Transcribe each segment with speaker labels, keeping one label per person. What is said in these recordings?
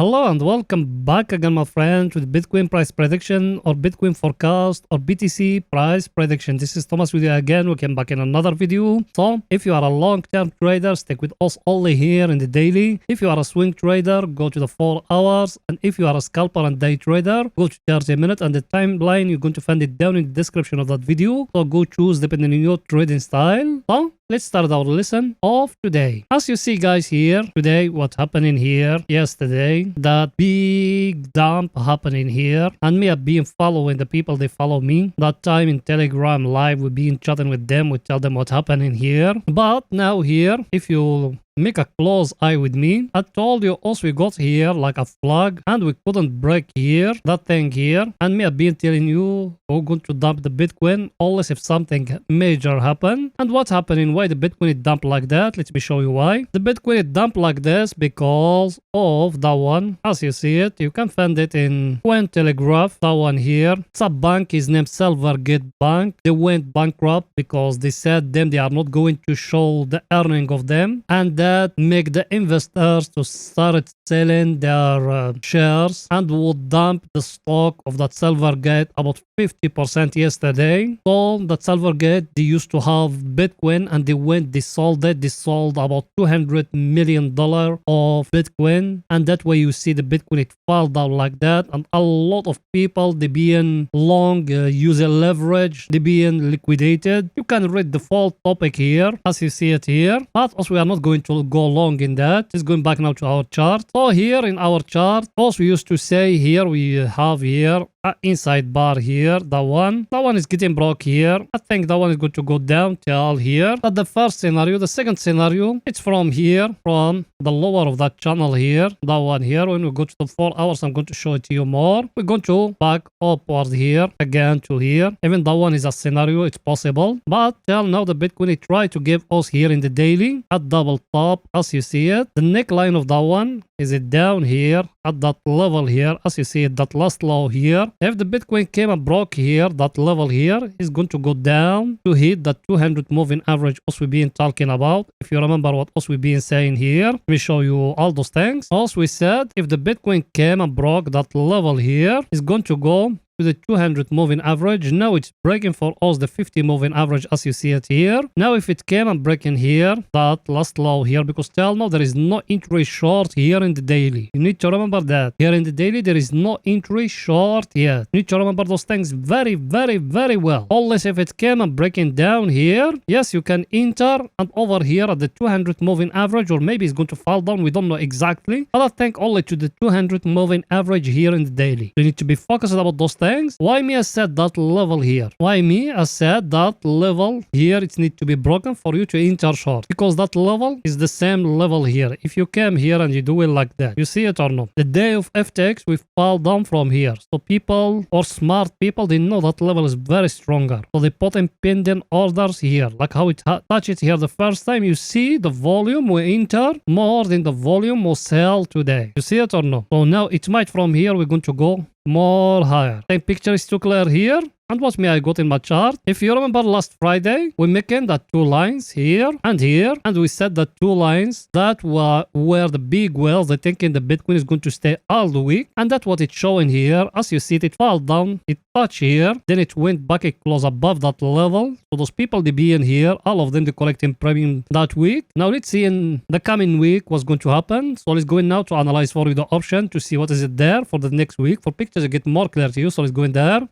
Speaker 1: Hello and welcome back again, my friends, with Bitcoin price prediction or Bitcoin forecast or BTC price prediction. This is Thomas with you again. We came back in another video. So if you are a long-term trader, stick with us only here in the daily. If you are a swing trader, go to the 4 hours. And if you are a scalper and day trader, go to 30 minutes. And the timeline, you're going to find it down in the description of that video. So go choose depending on your trading style. So let's start our lesson of today. As you see, guys, here today, what's happening here yesterday, that big dump happening here, and me have been following the people, they follow me that time in Telegram live. We've been chatting with them, we tell them what's happening here. But now here, if you make a close eye with me, I told you also we got here like a flag and we couldn't break here, that thing here, and me have been telling you we're going to dump the Bitcoin unless if something major happen. And what's happening, why the Bitcoin is dumped like that? Let me show you why. The Bitcoin is dumped like this because of that one. As you see it, you can find it in Cointelegraph, that one here. It's a bank, his name Silvergate Bank. They went bankrupt because they said they are not going to show the earning of them, and that make the investors to start selling their shares and would dump the stock of that Silvergate about 50% yesterday. So that Silvergate, they used to have Bitcoin and they sold it. They sold about $200 million of Bitcoin, and that way you see the Bitcoin, it fell down like that, and a lot of people, they being long, user leverage, they being liquidated. You can read the full topic here as you see it here, but also we are not going to go long in that. Just going back now to our chart. So here in our chart, also we used to say here, we have here inside bar here, that one is getting broke here. I think that one is going to go down till here. But the first scenario, the second scenario, it's from here, from the lower of that channel here, that one here. When we go to the 4 hours, I'm going to show it to you more. We're going to back upward here again to here. Even that one is a scenario, it's possible, but till now the Bitcoin, it tried to give us here in the daily at double top as you see it. The neckline of that one is it down here at that level here as you see it, that last low here. If the Bitcoin came and broke here, that level here is going to go down to hit that 200 moving average us we've been talking about. If you remember what us we've been saying here, let me show you all those things. Also we said if the Bitcoin came and broke that level here, it's going to go to the 200 moving average. Now it's breaking for us the 50 moving average as you see it here. Now if it came and breaking here, that last low here, because till now there is no entry short here in the daily. You need to remember that here in the daily there is no entry short yet. You need to remember those things very well. Unless if it came and breaking down here, yes, you can enter, and over here at the 200 moving average, or maybe it's going to fall down, we don't know exactly, but I think only to the 200 moving average here in the daily. You need to be focused about those things. Why me I said that level here? Why me I said that level here, it needs to be broken for you to enter short, because that level is the same level here. If you came here and you do it like that, you see it or not? The day of FTX, we fall down from here. So people or smart people, they know that level is very stronger. So they put in pending orders here, like how it touch it here the first time. You see the volume we enter more than the volume we sell today. You see it or not? So now it might from here, we're going to go more higher. The picture is too clear here. And what me I got in my chart, if you remember last Friday, we making that 2 lines here, and we said that 2 lines that were where the big whales, they thinking the Bitcoin is going to stay all the week, and that's what it's showing here. As you see it fall down, it touched here, then it went back a close above that level. So those people, they be in here, all of them, they collecting premium that week. Now let's see in the coming week what's going to happen. So let's go in now to analyze for you the option to see what is it there for the next week. For pictures to get more clear to you, so let's go in there.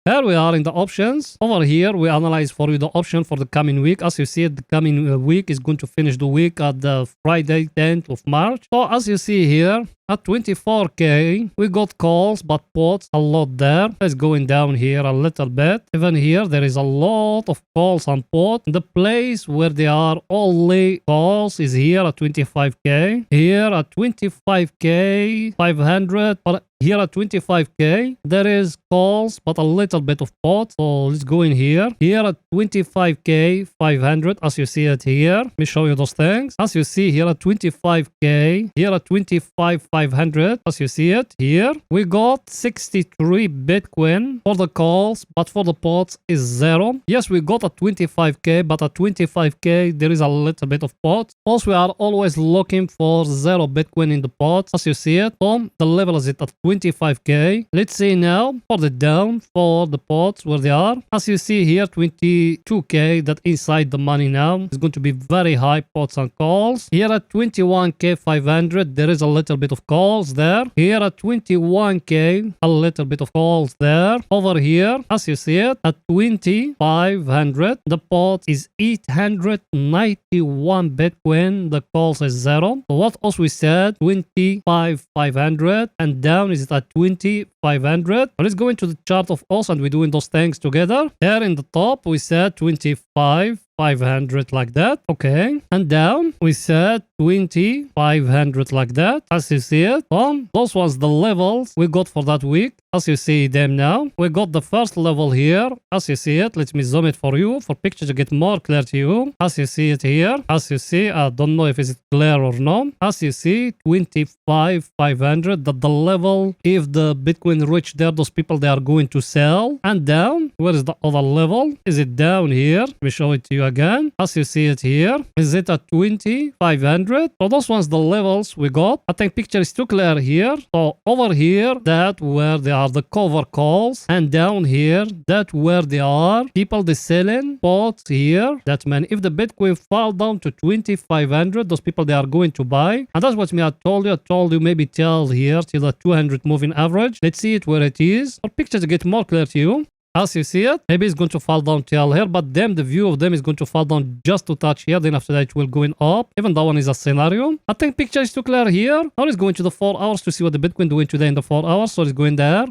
Speaker 1: Here we are in the options. Over here, we analyze for you the option for the coming week. As you see, the coming week is going to finish the week at the Friday, 10th of March. So as you see here, at 24k, we got calls, but puts a lot there. It's going down here a little bit. Even here, there is a lot of calls and puts. The place where there are only calls is here at 25k. Here at 25k, 500. But here at 25k, there is calls, but a little bit of pot. So let's go in here. Here at 25k 500, as you see it here. Let me show you those things. As you see here at 25k, here at 25 500, as you see it here, we got 63 Bitcoin for the calls, but for the pots is 0. Yes, we got at 25k, but at 25k there is a little bit of pot. Also, we are always looking for 0 Bitcoin in the pots, as you see it. So the level is it at 25k. Let's see now for the down for the pots where they are. As you see here, 22k, that inside the money now is going to be very high pots and calls. Here at 21k 500, there is a little bit of calls there. Here at 21k, a little bit of calls there. Over here, as you see it, at 2500, the pot is 891 Bitcoin. The calls is 0. So what else we said? 25,500, and down is it at 20,500. Let's go into the chart of us, and we're doing those things together. There in the top, we said 25,500 like that. Okay. And down, we said 20,500 like that. As you see it, those was the levels we got for that week. As you see them now, we got the first level here. As you see it, let me zoom it for you, for picture to get more clear to you. As you see it here, as you see, I don't know if it's clear or not. As you see, 25,500, that the level, if the Bitcoin reach there, those people, they are going to sell. And down, where is the other level? Is it down here? Let me show it to you again. As you see it here, is it at 25,500? So those ones, the levels we got. I think picture is too clear here. So over here, that where they are the cover calls, and down here, that where they are people they selling pots here. That means if the Bitcoin fall down to 2500, those people they are going to buy. And that's what me I told you. I told you maybe till here, till the 200 moving average. Let's see it where it is. For picture to get more clear to you. As you see it, maybe it's going to fall down till here, but then the view of them is going to fall down just to touch here. Then after that, it will going up. Even that one is a scenario. I think picture is too clear here. Now let's go into the 4 hours to see what the Bitcoin doing today in the 4 hours. So it's going there.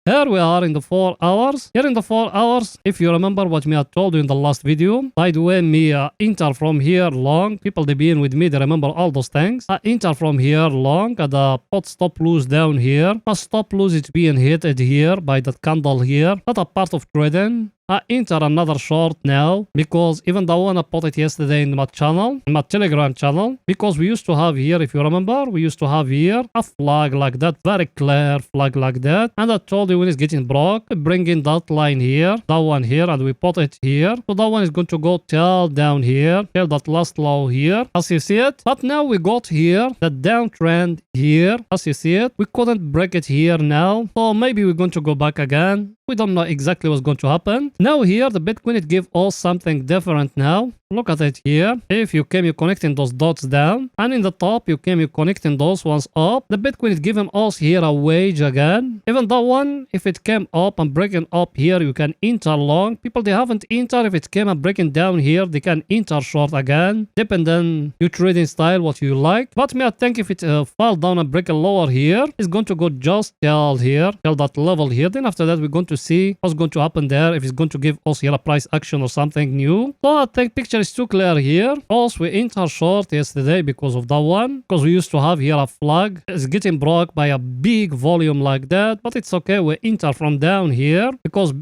Speaker 1: Here we are in the 4 hours. Here in the 4 hours, if you remember what me I told you in the last video. By the way, me enter from here long. People they been with me, they remember all those things. I enter from here long at the pot stop loss down here. My stop loss is being hit here by that candle here. Not a part of trading. I enter another short now because even though I put it yesterday in my channel, in my Telegram channel, because we used to have here, if you remember, we used to have here a flag like that, very clear flag like that. And I told you when it's getting broke, bring in that line here, that one here, and we put it here. So that one is going to go till down here, till that last low here, as you see it. But now we got here, the downtrend here, as you see it. We couldn't break it here now. So maybe we're going to go back again. We don't know exactly what's going to happen. Now here, the Bitcoin, it give us something different now. Look at it here. If you came, you connecting those dots down. And in the top, you came, you connecting those ones up. The Bitcoin is giving us here a wage again. Even that one, if it came up and breaking up here, you can enter long. People, they haven't entered. If it came and breaking down here, they can enter short again. Depending on your trading style, what you like. But me, I think if it fall down and break a lower here, it's going to go just till here, till that level here. Then after that, we're going to see what's going to happen there. If it's going to give us here a price action or something new. So I think picture is too clear here. Also, we enter short yesterday because of that one. Because we used to have here a flag. It's getting broke by a big volume like that. But it's okay. We enter from down here. Because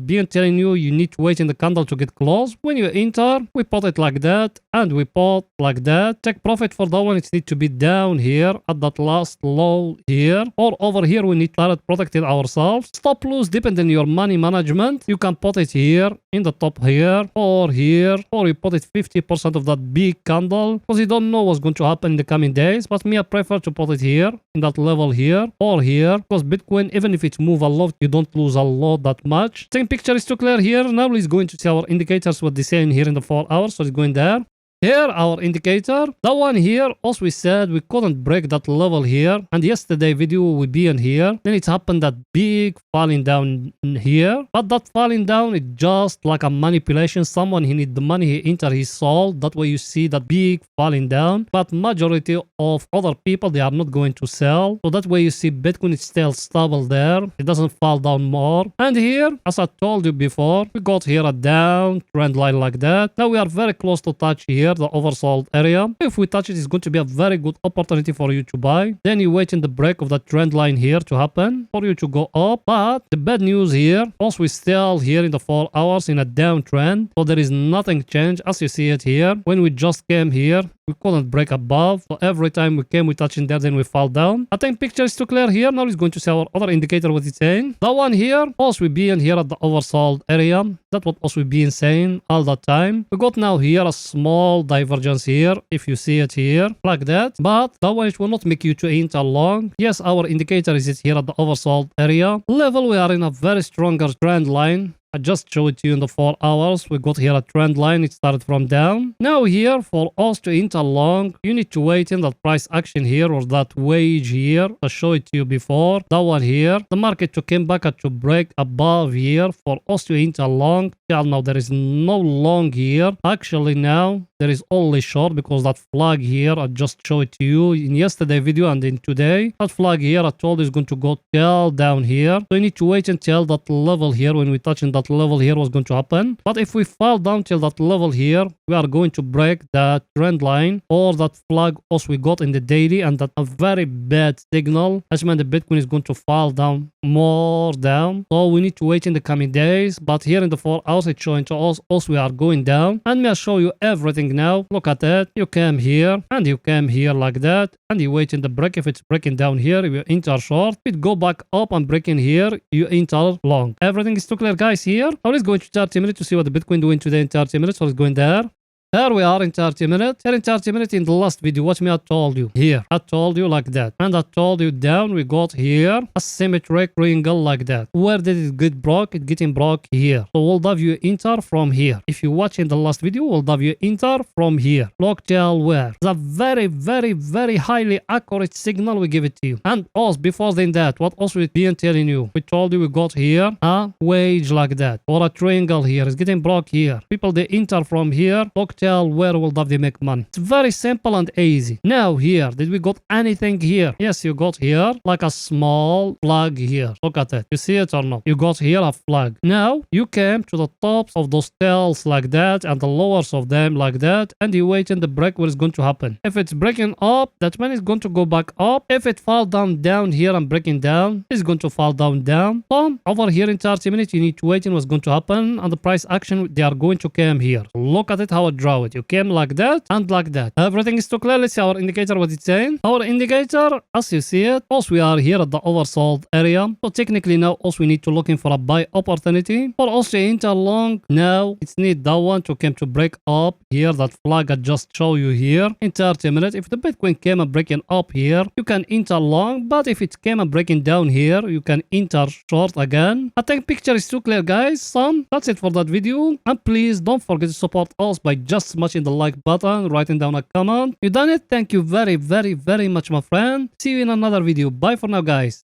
Speaker 1: being telling you, you need to wait in the candle to get close. When you enter, we put it like that. And we put like that. Take profit for that one. It needs to be down here at that last low here. Or over here, we need to start protecting ourselves. Stop loss depending on your money management. You can put it here in the top here. Or you put it 50% of that big candle, because you don't know what's going to happen in the coming days. But me, I prefer to put it here in that level here or here, because Bitcoin, even if it move a lot, you don't lose a lot that much. Same picture is too clear here. Now let's go into see our indicators, what they say in here in the 4 hours. So it's going there. Here, our indicator, that one here, also we said we couldn't break that level here. And yesterday video would be in here. Then it happened that big falling down in here. But that falling down is just like a manipulation. Someone, he need the money, he enter, he sold. That way you see that big falling down. But majority of other people, they are not going to sell. So that way you see Bitcoin is still stable there. It doesn't fall down more. And here, as I told you before, we got here a down trend line like that. Now we are very close to touch here. here, the oversold area. If we touch it, it's going to be a very good opportunity for you to buy. Then you wait in the break of the trend line here to happen for you to go up. But the bad news here, also we're still here in the 4 hours in a downtrend. So there is nothing changed as you see it here. When we just came here, we couldn't break above. So every time we came, we touch in there, then we fall down. I think picture is too clear here. Now it's going to see our other indicator, what it's saying. That one here, also we being here at the oversold area. That's what also we been saying all the time. We got now here a small divergence here. If you see it here, like that. But that one, it will not make you to enter long. Yes, our indicator is here at the oversold area. Level, we are in a very stronger trend line. I just showed it to you in the 4 hours. We got here a trend line. It started from down. Now here, for us to enter long, you need to wait in that price action here or that wage here. I showed it to you before. That one here. The market to come back to break above here for us to enter long. Till now, there is no long here. Actually, now, there is only short because that flag here, I just showed it to you in yesterday video and in today. That flag here, I told you is going to go till down here. So you need to wait until that level here when we touch in that level here was going to happen. But if we fall down till that level here, we are going to break that trend line or that flag also we got in the daily, and that's a very bad signal. As means the Bitcoin is going to fall down more down. So we need to wait in the coming days. But here in the 4 hours, it's showing to us also we are going down. And me I show you everything now. Look at that. You came here and you came here like that, and you wait in the break. If it's breaking down here, you enter short. If it go back up and breaking here, you enter long. Everything is too clear, guys. Here, now let's go into 30 minutes to see what the Bitcoin doing today in 30 minutes. So let's go in there. Here we are in 30 minutes. Here in 30 minutes in the last video, watch me, I told you. Here, I told you like that. And I told you down, we got here a symmetric triangle like that. Where did it get broke? It getting broke here. So we'll have you enter from here. If you watch in the last video, we'll have you enter from here. Look till where? The very, very, very highly accurate signal we give it to you. And also, before than that, what else we been telling you? We told you we got here a wage like that. Or a triangle here. It's getting broke here. People, they enter from here. Look tell where will they make money. It's very simple and easy. Now here, did we got anything here? Yes, you got here like a small flag here. Look at it. You see it or not? You got here a flag. Now you came to the tops of those tails like that and the lowers of them like that, and you wait in the break what is going to happen. If it's breaking up, that means it's going to go back up. If it fall down here and breaking down, it's going to fall down. So over here in 30 minutes, you need to wait in what's going to happen, and the price action they are going to come here. Look at it how it draw it. You came like that and like that. Everything is too clear. Let's see our indicator what it's saying. Our indicator, as you see it, also we are here at the oversold area. So technically now also we need to looking for a buy opportunity. For also enter long, now it's need that one to come to break up here. That flag I just show you here in 30 minutes. If the Bitcoin came and breaking up here, you can enter long. But if it came and breaking down here, you can enter short again. I think picture is too clear, guys. So that's it for that video. And please don't forget to support us by just smashing the like button, writing down a comment. You done it. Thank you very, very, very much, my friend. See you in another video. Bye for now, guys.